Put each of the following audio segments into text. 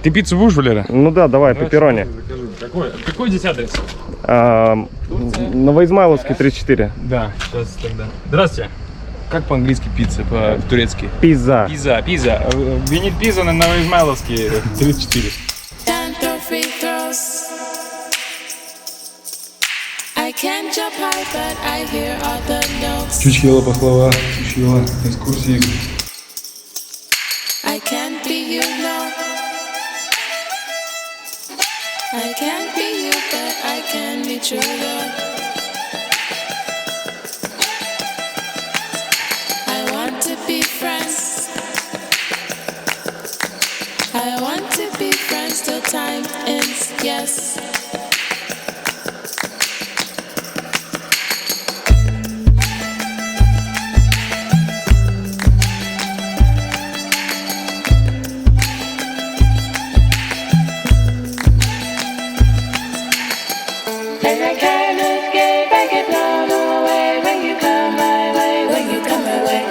Ты пиццу будешь, Валера? Ну да, давай, пепперони. Какой здесь адрес? Новоизмайловский, 34. Да, сейчас тогда. Здравствуйте. Как по-английски пицца, по-турецки? Пизза. Пизза. Винит пизза на Новоизмайловский, 34. Чучхела, пахлава, чучхела, экскурсии. I can't be you, no. I can't be you, but I can be true, though. I want to be friends. I want to be friends till time ends, yes. And I can't escape, I get blown away when you come my way, when you come my way.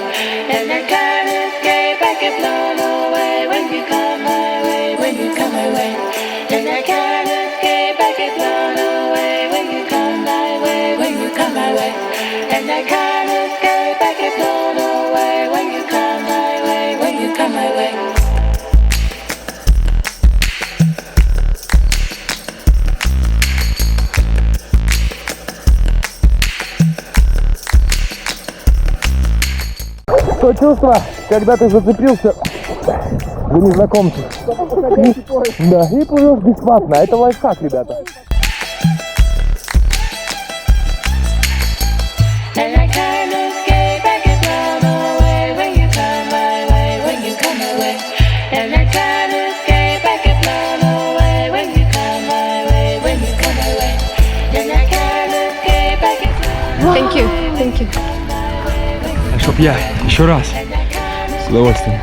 And I can't escape, I get blown away when you come my way, when you come my way. And I can't escape, I get blown away when you come my way, when you come my way. And I can't escape, I get blown away when you come my way, when you come my way. То чувство, когда ты зацепился за незнакомцев. Да, и плывешь бесплатно. Это лайфхак, ребята. And I can't escape, I get blown away when you come my way, when you come my way. And I can't escape, I get blown away when you come my way, when you come my way. And I can't escape, I get blown away. Thank you. Чтоб я еще раз. С удовольствием.